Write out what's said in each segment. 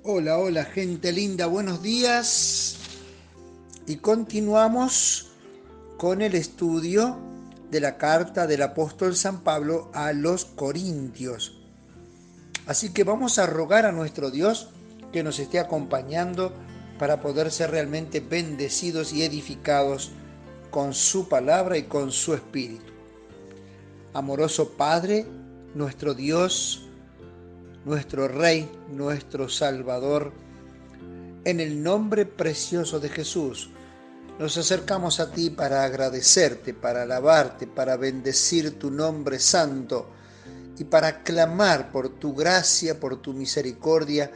Hola, hola, gente linda, buenos días. Y continuamos con el estudio de la carta del apóstol San Pablo a los Corintios. Así que vamos a rogar a nuestro Dios que nos esté acompañando para poder ser realmente bendecidos y edificados con su palabra y con su espíritu. Amoroso Padre, nuestro Dios, nuestro Rey, nuestro Salvador, en el nombre precioso de Jesús, nos acercamos a ti para agradecerte, para alabarte, para bendecir tu nombre santo y para clamar por tu gracia, por tu misericordia,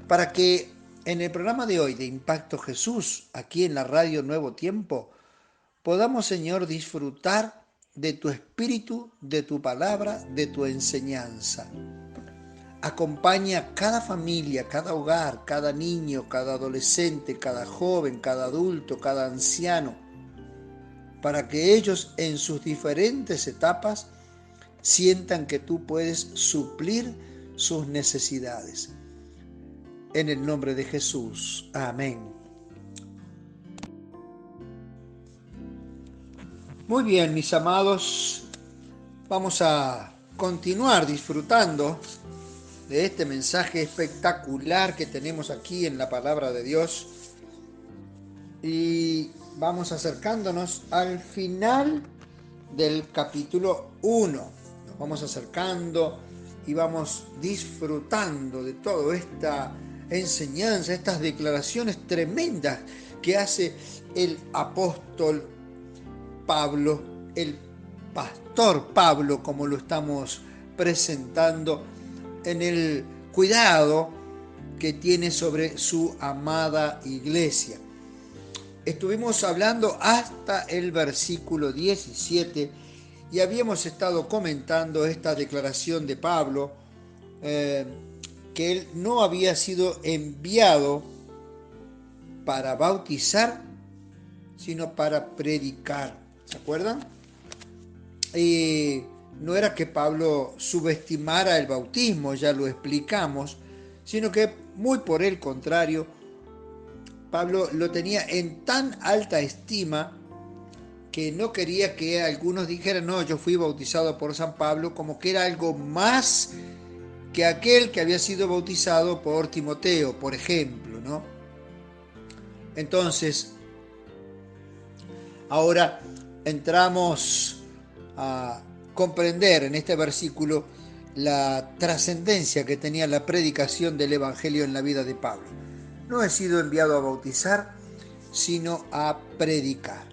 para que en el programa de hoy de Impacto Jesús, aquí en la radio Nuevo Tiempo, podamos, Señor, disfrutar de tu espíritu, de tu palabra, de tu enseñanza. Acompaña cada familia, cada hogar, cada niño, cada adolescente, cada joven, cada adulto, cada anciano, para que ellos en sus diferentes etapas sientan que tú puedes suplir sus necesidades. En el nombre de Jesús. Amén. Muy bien, mis amados, vamos a continuar disfrutando de este mensaje espectacular que tenemos aquí en la palabra de Dios. Y vamos acercándonos al final del capítulo 1. Nos vamos acercando y vamos disfrutando de toda esta enseñanza, estas declaraciones tremendas que hace el apóstol Pablo, el pastor Pablo, como lo estamos presentando, en el cuidado que tiene sobre su amada iglesia. Estuvimos hablando hasta el versículo 17 y habíamos estado comentando esta declaración de Pablo, que él no había sido enviado para bautizar, sino para predicar. ¿Se acuerdan? Y no era que Pablo subestimara el bautismo, ya lo explicamos, sino que muy por el contrario, Pablo lo tenía en tan alta estima que no quería que algunos dijeran, no, yo fui bautizado por San Pablo, como que era algo más que aquel que había sido bautizado por Timoteo, por ejemplo, ¿no? Entonces, ahora entramos a comprender en este versículo la trascendencia que tenía la predicación del Evangelio en la vida de Pablo. No he sido enviado a bautizar, sino a predicar.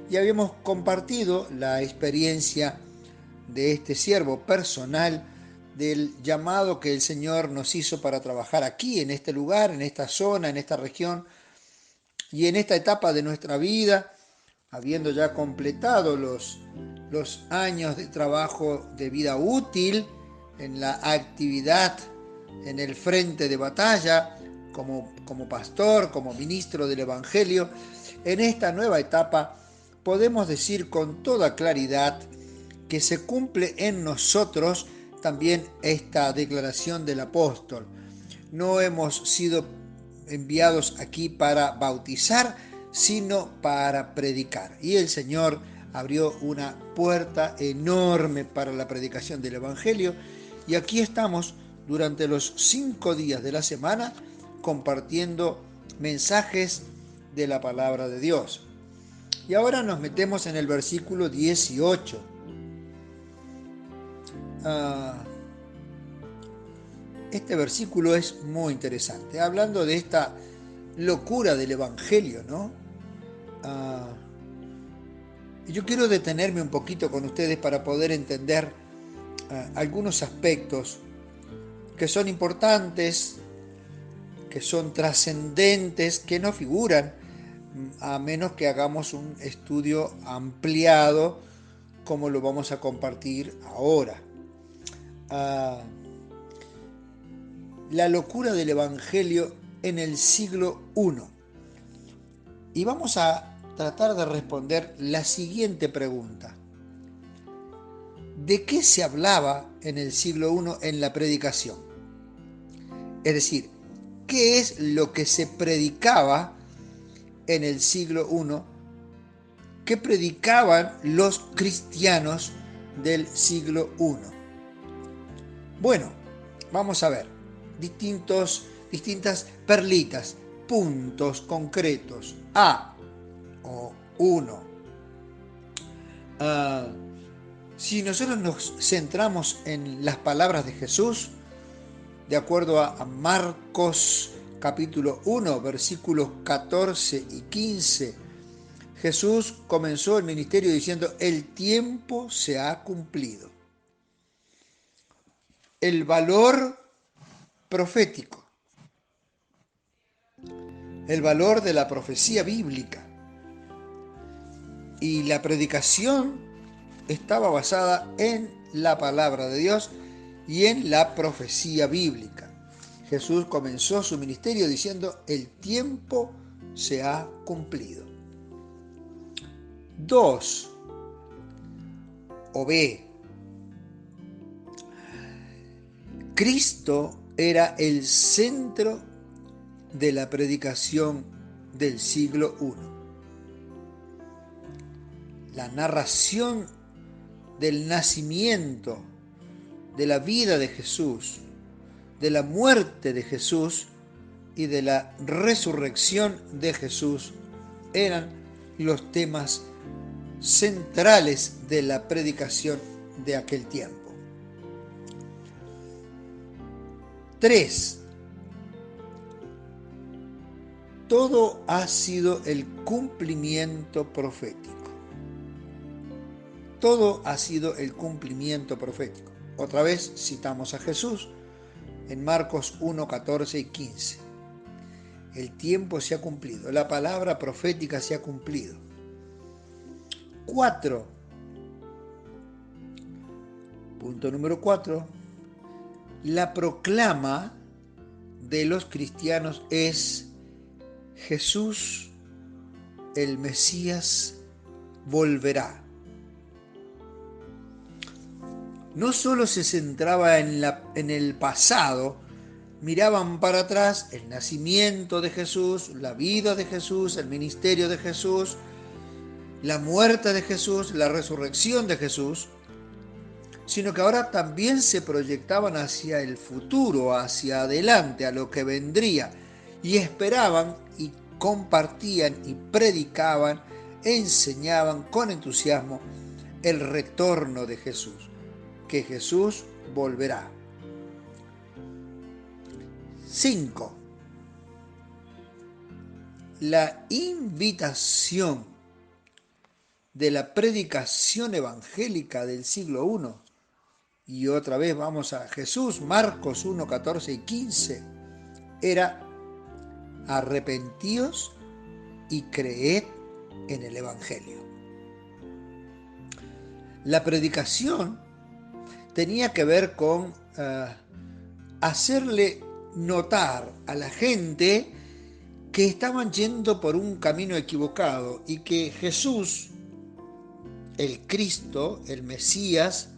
Y habíamos compartido la experiencia de este siervo personal, del llamado que el Señor nos hizo para trabajar aquí, en este lugar, en esta zona, en esta región y en esta etapa de nuestra vida, habiendo ya completado los años de trabajo de vida útil en la actividad en el frente de batalla, como pastor, como ministro del Evangelio. En esta nueva etapa podemos decir con toda claridad que se cumple en nosotros también esta declaración del apóstol. No hemos sido enviados aquí para bautizar, sino para predicar. Y el Señor abrió una puerta enorme para la predicación del Evangelio. Y aquí estamos durante los 5 días de la semana compartiendo mensajes de la palabra de Dios. Y ahora nos metemos en el versículo 18. Este versículo es muy interesante, hablando de esta locura del Evangelio, ¿no? Yo quiero detenerme un poquito con ustedes para poder entender algunos aspectos que son importantes, que son trascendentes, que no figuran, a menos que hagamos un estudio ampliado como lo vamos a compartir ahora. La locura del Evangelio en el siglo I. Y vamos a tratar de responder la siguiente pregunta. ¿De qué se hablaba en el siglo I en la predicación? Es decir, ¿qué es lo que se predicaba en el siglo I? ¿Qué predicaban los cristianos del siglo I? Bueno, vamos a ver distintas perlitas, puntos concretos. O 1. Si nosotros nos centramos en las palabras de Jesús, de acuerdo a Marcos capítulo 1, versículos 14 y 15, Jesús comenzó el ministerio diciendo: el tiempo se ha cumplido. El valor profético, el valor de la profecía bíblica y la predicación estaba basada en la palabra de Dios y en la profecía bíblica. Jesús comenzó su ministerio diciendo: el tiempo se ha cumplido. 2. O B. Cristo era el centro de la predicación del siglo I. La narración del nacimiento, de la vida de Jesús, de la muerte de Jesús y de la resurrección de Jesús eran los temas centrales de la predicación de aquel tiempo. 3. Todo ha sido el cumplimiento profético. Todo ha sido el cumplimiento profético. Otra vez citamos a Jesús en Marcos 1, 14 y 15. El tiempo se ha cumplido, la palabra profética se ha cumplido. 4. Punto número 4. La proclama de los cristianos es: Jesús, el Mesías, volverá. No solo se centraba en el pasado, miraban para atrás el nacimiento de Jesús, la vida de Jesús, el ministerio de Jesús, la muerte de Jesús, la resurrección de Jesús, sino que ahora también se proyectaban hacia el futuro, hacia adelante, a lo que vendría, y esperaban y compartían y predicaban, enseñaban con entusiasmo el retorno de Jesús, que Jesús volverá. 5. La invitación de la predicación evangélica del siglo I, y otra vez vamos a Jesús, Marcos 1, 14 y 15, era: arrepentíos y creed en el Evangelio. La predicación tenía que ver con hacerle notar a la gente que estaban yendo por un camino equivocado y que Jesús, el Cristo, el Mesías,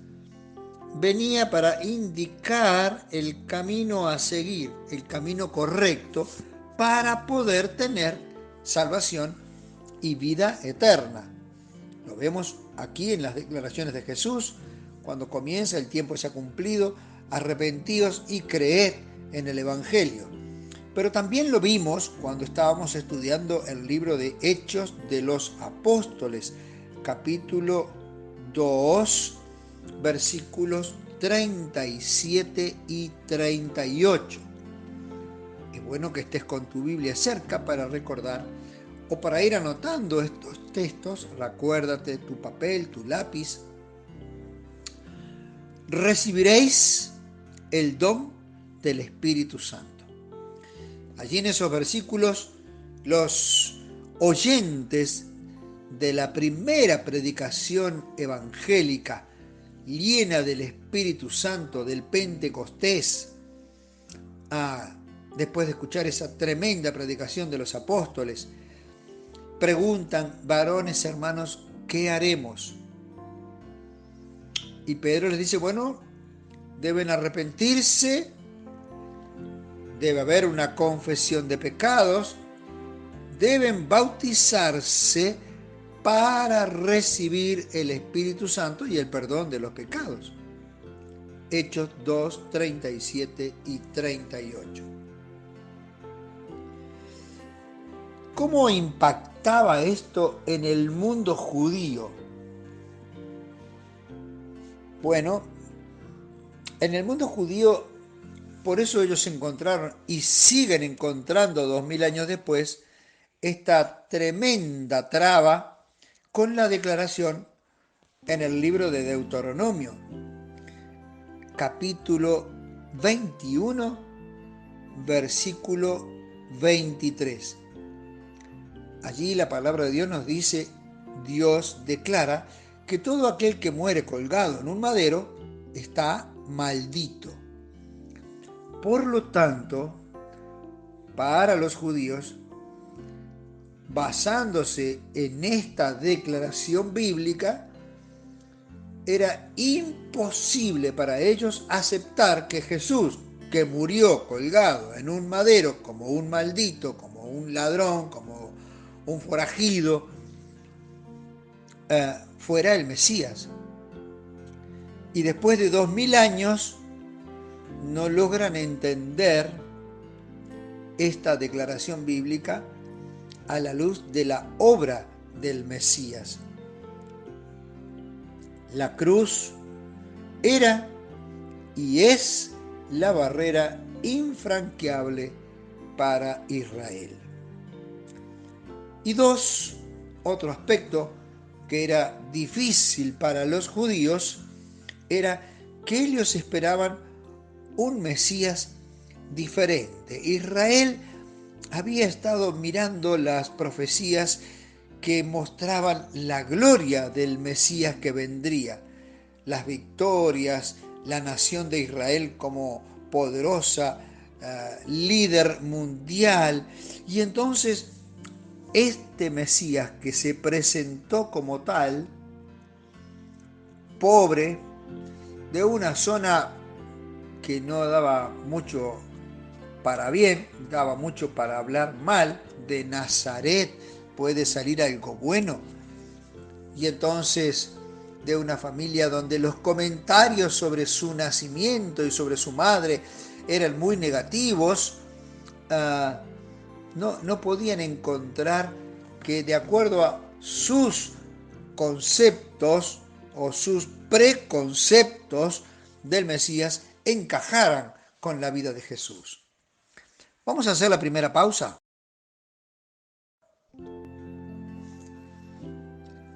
venía para indicar el camino a seguir, el camino correcto para poder tener salvación y vida eterna. Lo vemos aquí en las declaraciones de Jesús, cuando comienza: el tiempo se ha cumplido, arrepentíos y creed en el Evangelio. Pero también lo vimos cuando estábamos estudiando el libro de Hechos de los Apóstoles, capítulo 2, versículos 37 y 38. Es bueno que estés con tu Biblia cerca para recordar o para ir anotando estos textos. Recuérdate tu papel, tu lápiz. Recibiréis el don del Espíritu Santo. Allí en esos versículos, los oyentes de la primera predicación evangélica llena del Espíritu Santo, del Pentecostés, después de escuchar esa tremenda predicación de los apóstoles, preguntan: varones, hermanos, ¿qué haremos? Y Pedro les dice: bueno, deben arrepentirse, debe haber una confesión de pecados, deben bautizarse para recibir el Espíritu Santo y el perdón de los pecados. Hechos 2, 37 y 38. ¿Cómo impactaba esto en el mundo judío? Bueno, en el mundo judío, por eso ellos encontraron y siguen encontrando 2000 años después esta tremenda traba con la declaración en el libro de Deuteronomio, capítulo 21, versículo 23. Allí la palabra de Dios nos dice, Dios declara que todo aquel que muere colgado en un madero está maldito. Por lo tanto, para los judíos, basándose en esta declaración bíblica, era imposible para ellos aceptar que Jesús, que murió colgado en un madero como un maldito, como un ladrón, como un forajido, fuera el Mesías. Y después de 2000 años no logran entender esta declaración bíblica a la luz de la obra del Mesías. La cruz era y es la barrera infranqueable para Israel. Y otro aspecto que era difícil para los judíos era que ellos esperaban un Mesías diferente. Israel había estado mirando las profecías que mostraban la gloria del Mesías que vendría, las victorias, la nación de Israel como poderosa líder mundial. Y entonces este Mesías que se presentó como tal, pobre, de una zona que no daba mucho para bien, daba mucho para hablar mal, de Nazaret puede salir algo bueno. Y entonces de una familia donde los comentarios sobre su nacimiento y sobre su madre eran muy negativos, no podían encontrar que de acuerdo a sus conceptos o sus preconceptos del Mesías encajaran con la vida de Jesús. Vamos a hacer la primera pausa.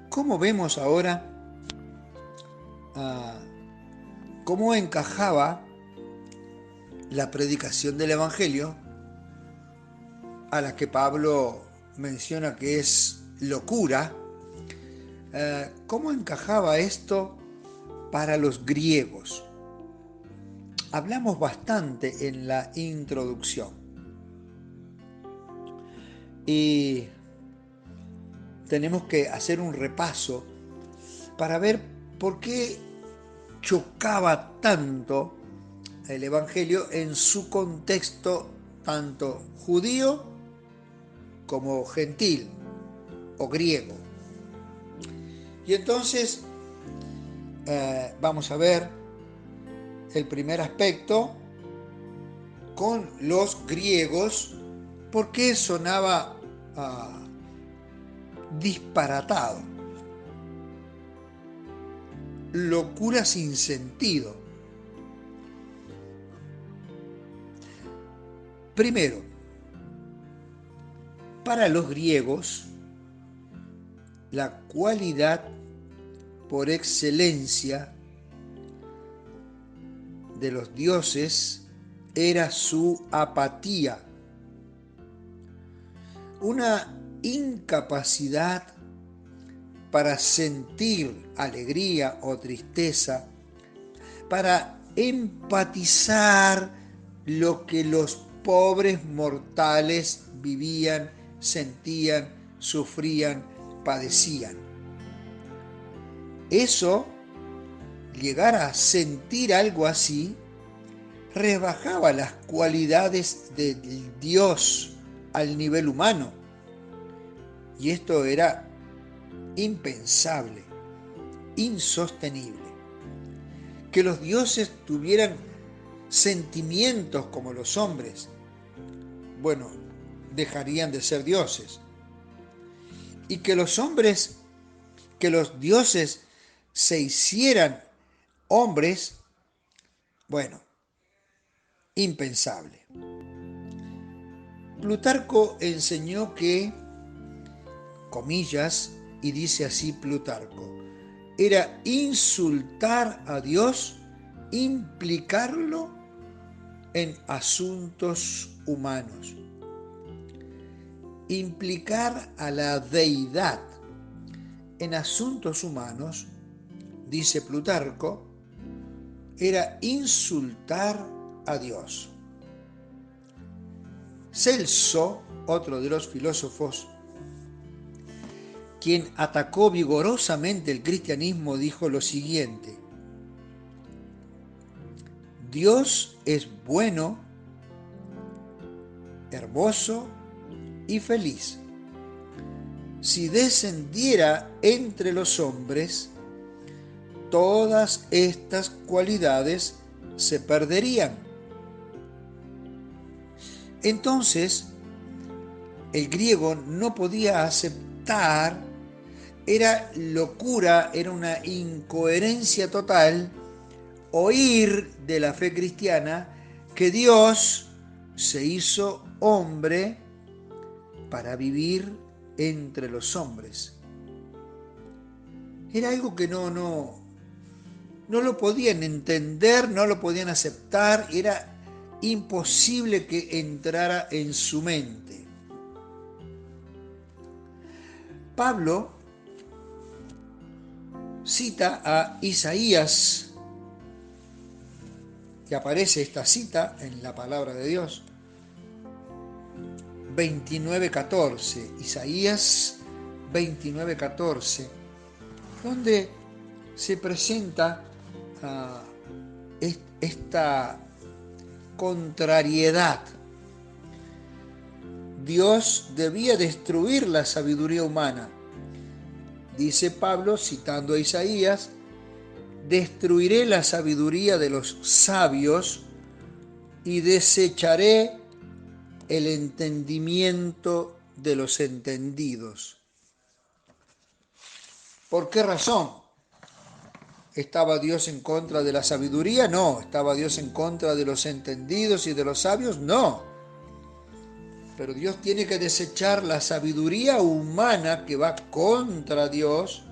¿Cómo vemos ahora cómo encajaba la predicación del Evangelio, a la que Pablo menciona que es locura? ¿Cómo encajaba esto para los griegos? Hablamos bastante en la introducción y tenemos que hacer un repaso para ver por qué chocaba tanto el Evangelio en su contexto tanto judío como gentil o griego. Y entonces vamos a ver el primer aspecto con los griegos, por qué sonaba disparatado, locura sin sentido. Primero, para los griegos, la cualidad por excelencia de los dioses era su apatía, una incapacidad para sentir alegría o tristeza, para empatizar lo que los pobres mortales vivían, sentían, sufrían, padecían. Eso, llegar a sentir algo así, rebajaba las cualidades de Dios al nivel humano. Y esto era impensable, insostenible. Que los dioses tuvieran sentimientos como los hombres, bueno, dejarían de ser dioses. Y que los dioses se hicieran hombres, bueno, impensable. Plutarco enseñó que, comillas, y dice así Plutarco, era insultar a Dios, implicarlo en asuntos humanos. Implicar a la deidad en asuntos humanos, dice Plutarco, era insultar a Dios. Celso, otro de los filósofos, quien atacó vigorosamente el cristianismo, dijo lo siguiente: Dios es bueno, hermoso y feliz. Si descendiera entre los hombres, todas estas cualidades se perderían. Entonces, el griego no podía aceptar, era locura, era una incoherencia total, oír de la fe cristiana que Dios se hizo hombre para vivir entre los hombres. Era algo que no lo podían entender, no lo podían aceptar, era imposible que entrara en su mente. Pablo cita a Isaías, que aparece esta cita en la palabra de Dios, 29:14, Isaías 29:14, donde se presenta esta contrariedad. Dios debía destruir la sabiduría humana. Dice Pablo, citando a Isaías, destruiré la sabiduría de los sabios y desecharé el entendimiento de los entendidos. ¿Por qué razón? ¿Estaba Dios en contra de la sabiduría? No. ¿Estaba Dios en contra de los entendidos y de los sabios? No. Pero Dios tiene que desechar la sabiduría humana que va contra Dios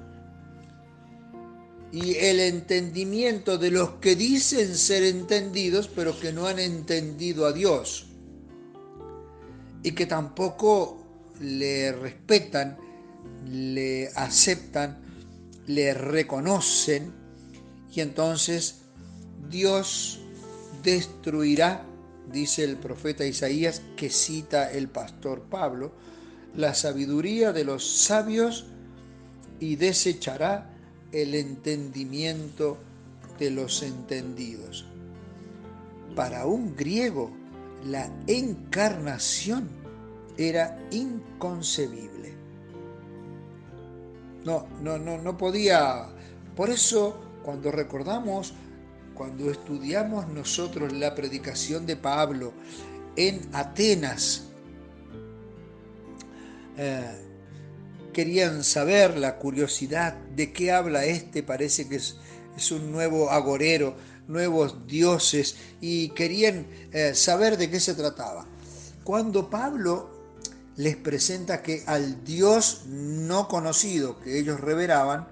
y el entendimiento de los que dicen ser entendidos, pero que no han entendido a Dios y que tampoco le respetan, le aceptan, le reconocen, y entonces Dios destruirá, dice el profeta Isaías, que cita el pastor Pablo, la sabiduría de los sabios y desechará el entendimiento de los entendidos. Para un griego, la encarnación era inconcebible. No podía. Por eso, cuando recordamos, cuando estudiamos nosotros la predicación de Pablo en Atenas, querían saber, la curiosidad, de qué habla parece que es un nuevo agorero, nuevos dioses, y querían saber de qué se trataba. Cuando Pablo les presenta que al Dios no conocido, que ellos reverenciaban,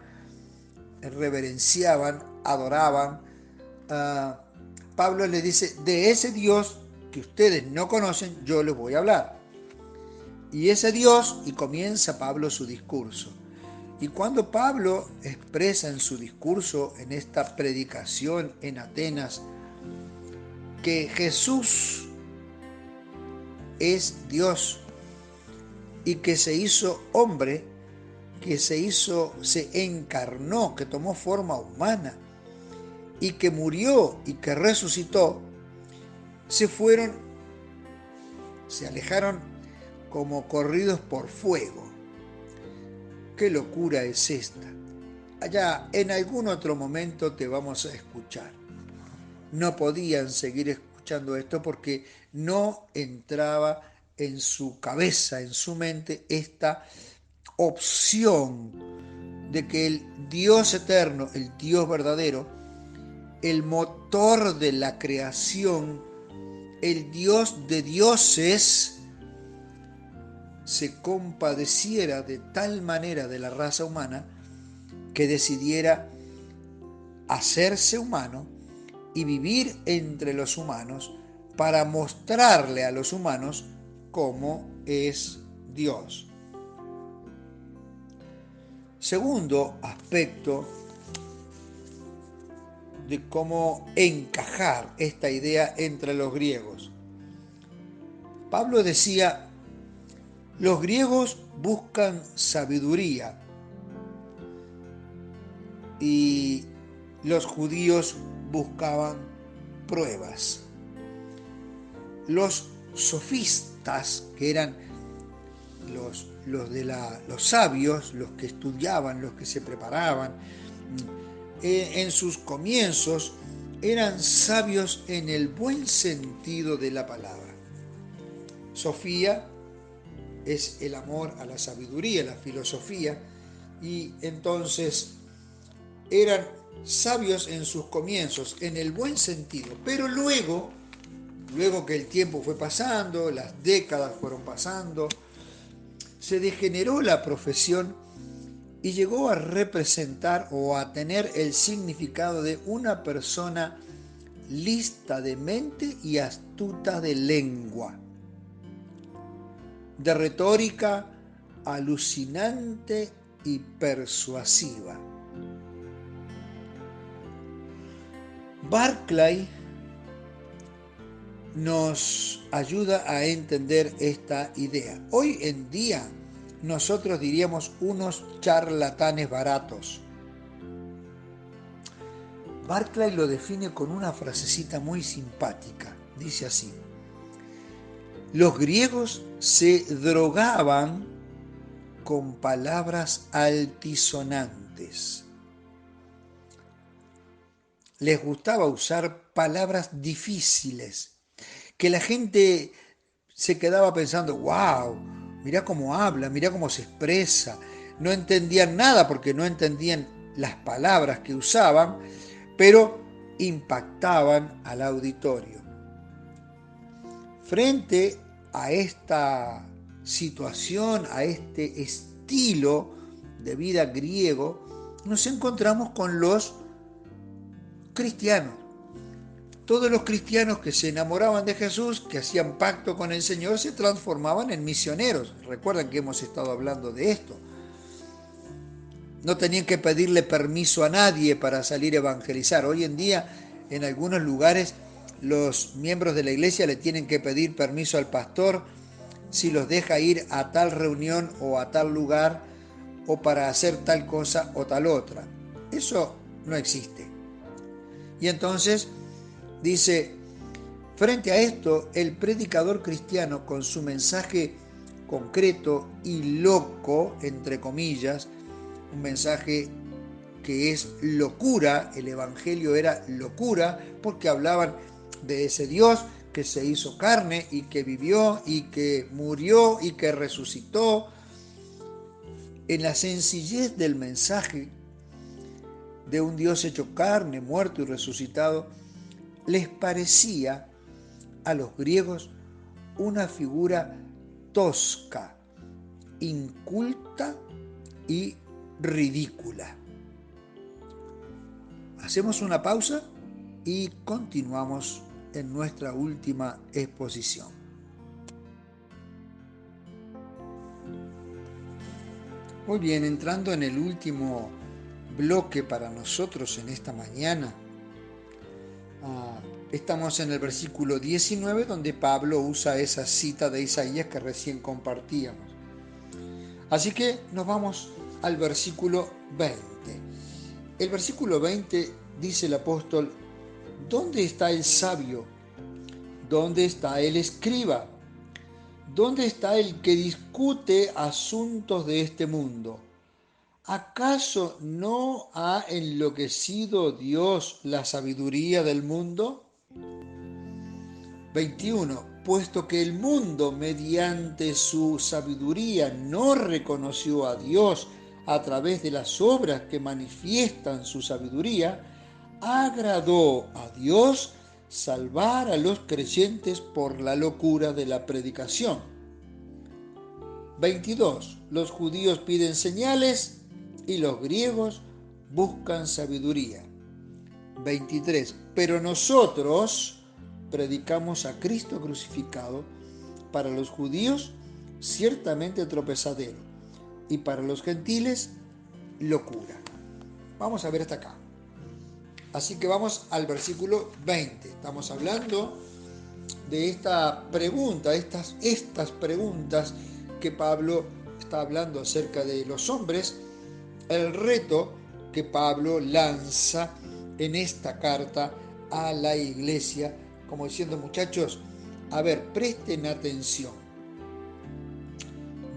adoraban, Pablo les dice, de ese Dios que ustedes no conocen, yo les voy a hablar. Y ese Dios, y comienza Pablo su discurso. Y cuando Pablo expresa en su discurso, en esta predicación en Atenas, que Jesús es Dios y que se hizo hombre, que se encarnó, que tomó forma humana y que murió y que resucitó, se alejaron como corridos por fuego. ¿Qué locura es esta? Allá en algún otro momento te vamos a escuchar. No podían seguir escuchando esto porque no entraba en su cabeza, en su mente, esta opción de que el Dios eterno, el Dios verdadero, el motor de la creación, el Dios de dioses, se compadeciera de tal manera de la raza humana que decidiera hacerse humano y vivir entre los humanos para mostrarle a los humanos cómo es Dios. Segundo aspecto de cómo encajar esta idea entre los griegos. Pablo decía, los griegos buscan sabiduría y los judíos buscaban pruebas. Los sofistas, que eran los sabios, los que estudiaban, los que se preparaban, en sus comienzos eran sabios en el buen sentido de la palabra. Sofía es el amor a la sabiduría, la filosofía, y entonces eran sabios en sus comienzos, en el buen sentido, pero luego que el tiempo fue pasando, las décadas fueron pasando, se degeneró la profesión y llegó a representar o a tener el significado de una persona lista de mente y astuta de lengua, de retórica alucinante y persuasiva. Barclay nos ayuda a entender esta idea. Hoy en día nosotros diríamos unos charlatanes baratos. Barclay lo define con una frasecita muy simpática. Dice así: los griegos se drogaban con palabras altisonantes. Les gustaba usar palabras difíciles, que la gente se quedaba pensando, wow, mirá cómo habla, mirá cómo se expresa. No entendían nada porque no entendían las palabras que usaban, pero impactaban al auditorio. Frente a esta situación, a este estilo de vida griego, nos encontramos con los cristianos. Todos los cristianos que se enamoraban de Jesús, que hacían pacto con el Señor, se transformaban en misioneros. Recuerdan que hemos estado hablando de esto. No tenían que pedirle permiso a nadie para salir a evangelizar. Hoy en día, en algunos lugares, los miembros de la iglesia le tienen que pedir permiso al pastor si los deja ir a tal reunión o a tal lugar o para hacer tal cosa o tal otra. Eso no existe. Y entonces dice, frente a esto, el predicador cristiano con su mensaje concreto y loco, entre comillas, un mensaje que es locura, el evangelio era locura, porque hablaban de ese Dios que se hizo carne y que vivió y que murió y que resucitó. En la sencillez del mensaje de un Dios hecho carne, muerto y resucitado, les parecía a los griegos una figura tosca, inculta y ridícula. Hacemos una pausa y continuamos en nuestra última exposición. Muy bien, entrando en el último bloque para nosotros en esta mañana, estamos en el versículo 19, donde Pablo usa esa cita de Isaías que recién compartíamos. Así que nos vamos al versículo 20. El versículo 20 dice el apóstol: ¿dónde está el sabio? ¿Dónde está el escriba? ¿Dónde está el que discute asuntos de este mundo? ¿Acaso no ha enloquecido Dios la sabiduría del mundo? 21. Puesto que el mundo mediante su sabiduría no reconoció a Dios a través de las obras que manifiestan su sabiduría, agradó a Dios salvar a los creyentes por la locura de la predicación. 22. Los judíos piden señales y los griegos buscan sabiduría. 23. Pero nosotros predicamos a Cristo crucificado, para los judíos ciertamente tropezadero y para los gentiles locura. Vamos a ver hasta acá. Así que vamos al versículo 20. Estamos hablando de esta pregunta, estas preguntas que Pablo está hablando acerca de los hombres, el reto que Pablo lanza en esta carta a la iglesia, como diciendo, muchachos, a ver, presten atención.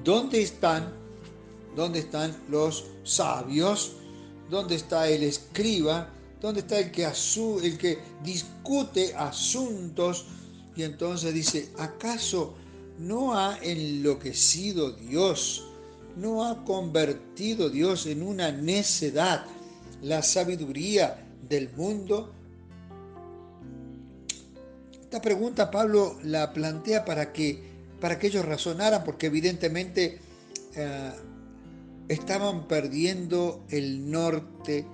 ¿Dónde están los sabios? ¿Dónde está el escriba? ¿Dónde está el que discute asuntos? Y entonces dice, ¿acaso no ha enloquecido Dios? ¿No ha convertido Dios en una necedad la sabiduría del mundo? Esta pregunta Pablo la plantea para que ellos razonaran, porque evidentemente estaban perdiendo el norte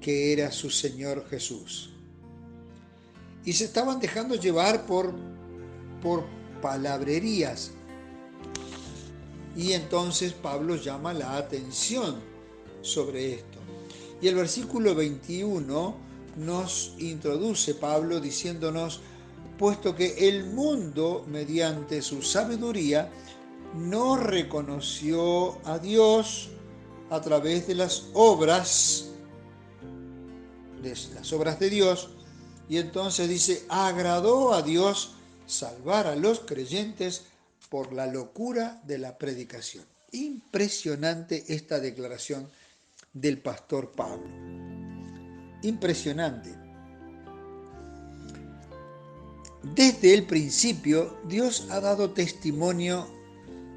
que era su Señor Jesús. Y se estaban dejando llevar por palabrerías. Y entonces Pablo llama la atención sobre esto. Y el versículo 21 nos introduce Pablo diciéndonos, puesto que el mundo, mediante su sabiduría, no reconoció a Dios a través de las obras de Dios, y entonces dice, agradó a Dios salvar a los creyentes por la locura de la predicación. Impresionante esta declaración del pastor Pablo. Impresionante. Desde el principio, Dios ha dado testimonio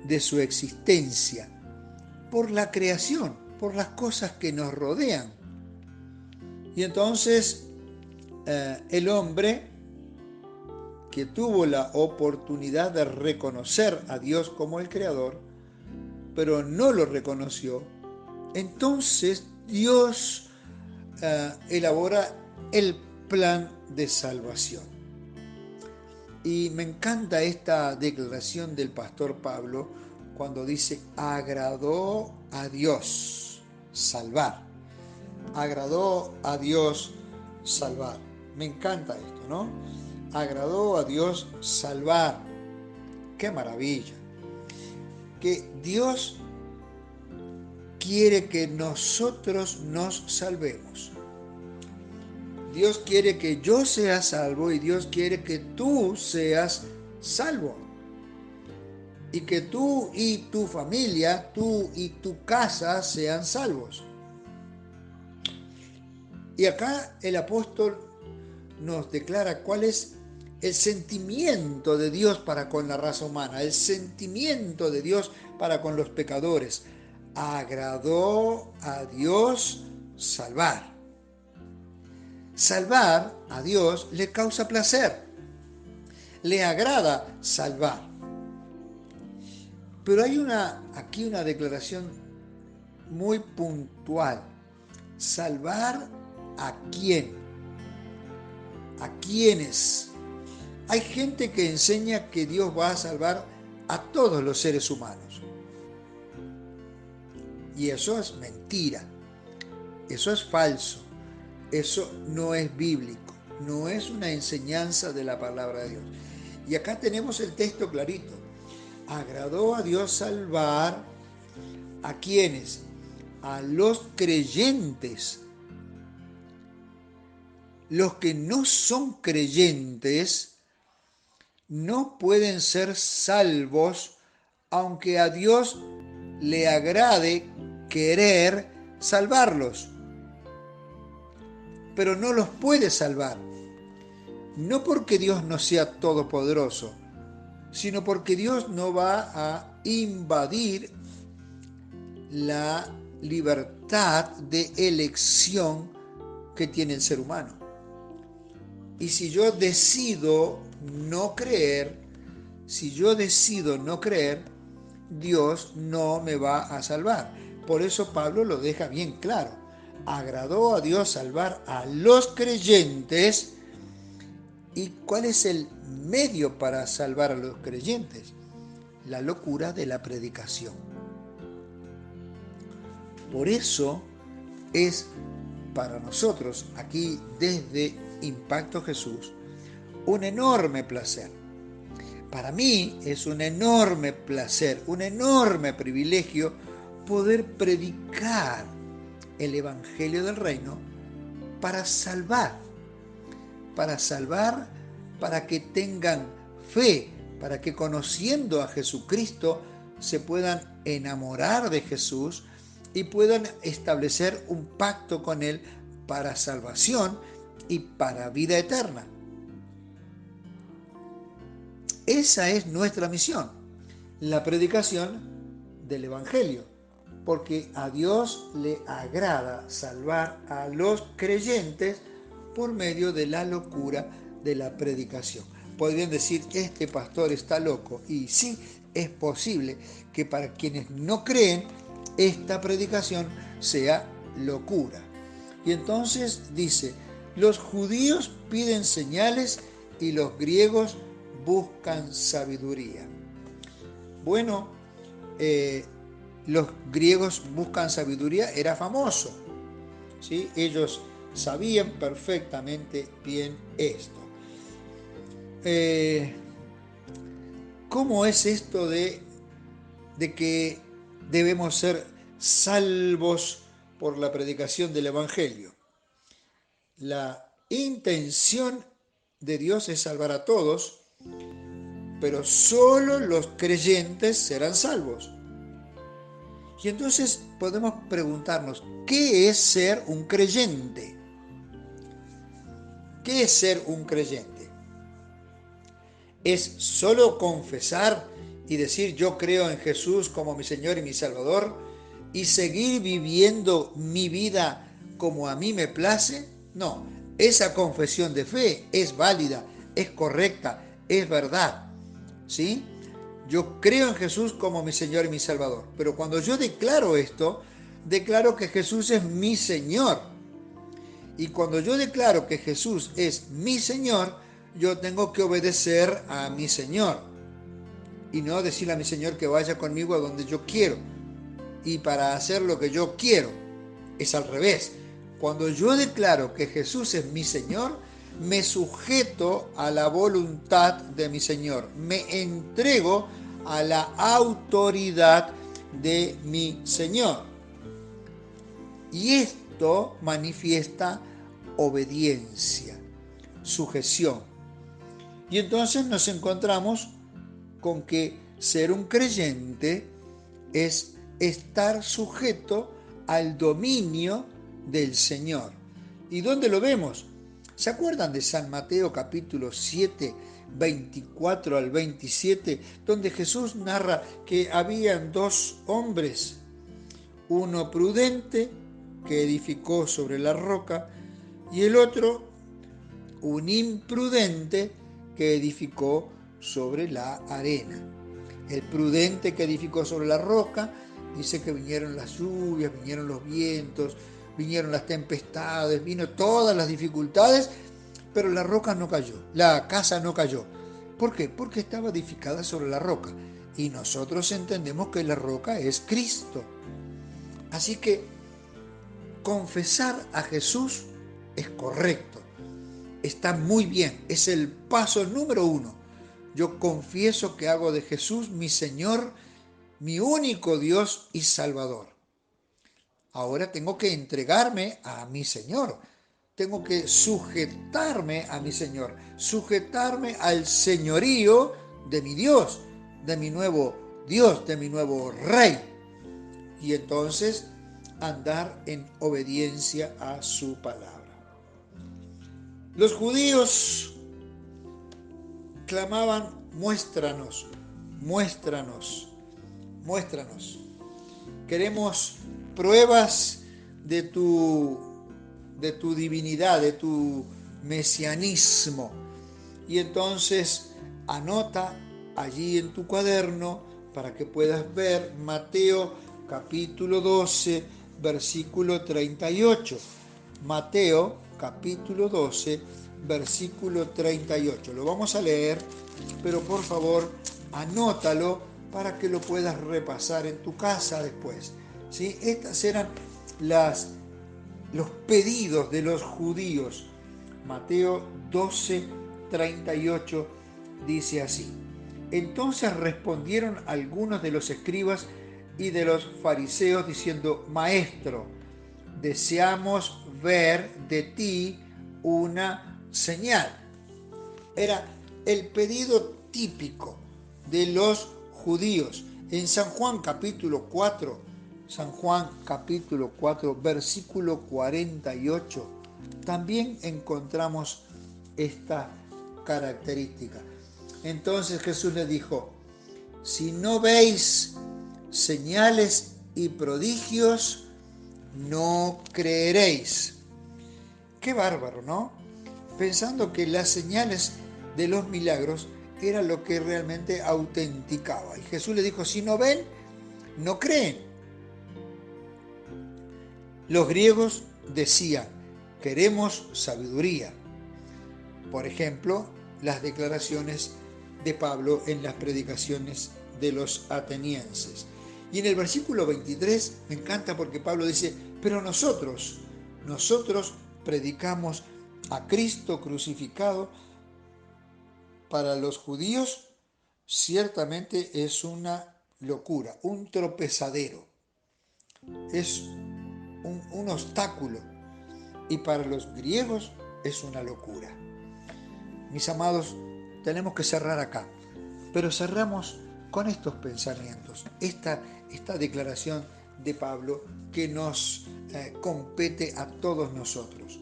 de su existencia por la creación, por las cosas que nos rodean. Y entonces el hombre que tuvo la oportunidad de reconocer a Dios como el Creador, pero no lo reconoció, entonces Dios elabora el plan de salvación. Y me encanta esta declaración del pastor Pablo cuando dice, agradó a Dios salvar. Agradó a Dios salvar. Me encanta esto, ¿no? Agradó a Dios salvar. ¡Qué maravilla! Que Dios quiere que nosotros nos salvemos. Dios quiere que yo sea salvo y Dios quiere que tú seas salvo. Y que tú y tu familia, tú y tu casa sean salvos. Y acá el apóstol nos declara cuál es el sentimiento de Dios para con la raza humana, el sentimiento de Dios para con los pecadores. Agradó a Dios salvar. Salvar a Dios le causa placer, le agrada salvar. Pero hay aquí una declaración muy puntual. ¿Salvar a quién? ¿A quiénes? Hay gente que enseña que Dios va a salvar a todos los seres humanos. Y eso es mentira. Eso es falso. Eso no es bíblico. No es una enseñanza de la palabra de Dios. Y acá tenemos el texto clarito. Agradó a Dios salvar ¿a quiénes? A los creyentes. Los que no son creyentes no pueden ser salvos aunque a Dios le agrade querer salvarlos, pero no los puede salvar. No porque Dios no sea todopoderoso, sino porque Dios no va a invadir la libertad de elección que tiene el ser humano. Y si yo decido no creer, Dios no me va a salvar. Por eso Pablo lo deja bien claro. Agradó a Dios salvar a los creyentes. ¿Y cuál es el medio para salvar a los creyentes? La locura de la predicación. Por eso es para nosotros, aquí desde Impacto Jesús, un enorme placer. Para mí es un enorme placer, un enorme privilegio poder predicar el Evangelio del Reino para salvar, para que tengan fe, para que conociendo a Jesucristo se puedan enamorar de Jesús y puedan establecer un pacto con Él para salvación y para vida eterna. Esa es nuestra misión, la predicación del Evangelio, porque a Dios le agrada salvar a los creyentes por medio de la locura de la predicación. Podrían decir, este pastor está loco, y sí, es posible que para quienes no creen, esta predicación sea locura. Y entonces dice, los judíos piden señales y los griegos buscan sabiduría. Bueno, los griegos buscan sabiduría era famoso, ¿sí? Ellos sabían perfectamente bien esto. ¿Cómo es esto de que debemos ser salvos por la predicación del Evangelio? La intención de Dios es salvar a todos, pero solo los creyentes serán salvos. Y entonces podemos preguntarnos, ¿qué es ser un creyente? ¿Qué es ser un creyente? ¿Es solo confesar y decir yo creo en Jesús como mi Señor y mi Salvador y seguir viviendo mi vida como a mí me place? No, esa confesión de fe es válida, es correcta, es verdad, ¿sí? Yo creo en Jesús como mi Señor y mi Salvador, pero cuando yo declaro esto, declaro que Jesús es mi Señor. Y cuando yo declaro que Jesús es mi Señor, yo tengo que obedecer a mi Señor. Y no decirle a mi Señor que vaya conmigo a donde yo quiero. Y para hacer lo que yo quiero. Es al revés. Cuando yo declaro que Jesús es mi Señor, me sujeto a la voluntad de mi Señor. Me entrego a la autoridad de mi Señor. Y esto manifiesta obediencia, sujeción. Y entonces nos encontramos con que ser un creyente es estar sujeto al dominio del Señor. ¿Y dónde lo vemos? ¿Se acuerdan de San Mateo capítulo 7, 24 al 27, donde Jesús narra que habían dos hombres, uno prudente que edificó sobre la roca y el otro un imprudente que edificó sobre la arena? El prudente que edificó sobre la roca dice que vinieron las lluvias, vinieron los vientos, vinieron las tempestades, vino todas las dificultades, pero la roca no cayó, la casa no cayó. ¿Por qué? Porque estaba edificada sobre la roca. Y nosotros entendemos que la roca es Cristo. Así que confesar a Jesús es correcto, está muy bien, es el paso número 1. Yo confieso que hago de Jesús mi Señor, mi único Dios y Salvador. Ahora tengo que entregarme a mi Señor. tengo que sujetarme a mi Señor, sujetarme al señorío de mi Dios, de mi nuevo Dios, de mi nuevo Rey. Y entonces andar en obediencia a su palabra. Los judíos clamaban: muéstranos, muéstranos, muéstranos. Queremos pruebas de tu divinidad, de tu mesianismo. Y entonces anota allí en tu cuaderno para que puedas ver Mateo capítulo 12, versículo 38. Mateo capítulo 12, versículo 38. Lo vamos a leer, pero por favor anótalo para que lo puedas repasar en tu casa después. ¿Sí? Estas eran los pedidos de los judíos. Mateo 12, 38 dice así: entonces respondieron algunos de los escribas y de los fariseos diciendo: Maestro, deseamos ver de ti una señal. Era el pedido típico de los judíos. En San Juan capítulo 4, versículo 48, también encontramos esta característica. Entonces Jesús les dijo: si no veis señales y prodigios, no creeréis. Qué bárbaro, ¿no? Pensando que las señales de los milagros era lo que realmente autenticaba. Y Jesús le dijo: si no ven, no creen. Los griegos decían: queremos sabiduría. Por ejemplo, las declaraciones de Pablo en las predicaciones de los atenienses. Y en el versículo 23 me encanta porque Pablo dice: pero nosotros predicamos a Cristo crucificado. Para los judíos ciertamente es una locura, un tropezadero, es un obstáculo, y para los griegos es una locura. Mis amados, tenemos que cerrar acá, pero cerramos con estos pensamientos, esta declaración de Pablo que nos compete a todos nosotros.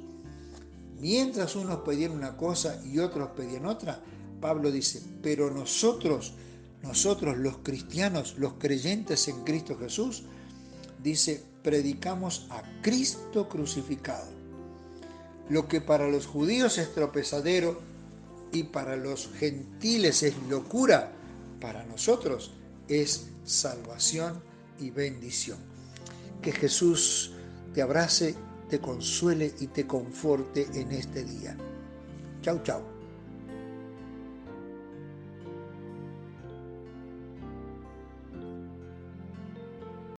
Mientras unos pedían una cosa y otros pedían otra, Pablo dice: pero nosotros los cristianos, los creyentes en Cristo Jesús, dice, predicamos a Cristo crucificado. Lo que para los judíos es tropezadero y para los gentiles es locura, para nosotros es salvación y bendición. Que Jesús te abrace, te consuele y te conforte en este día. Chau, chau.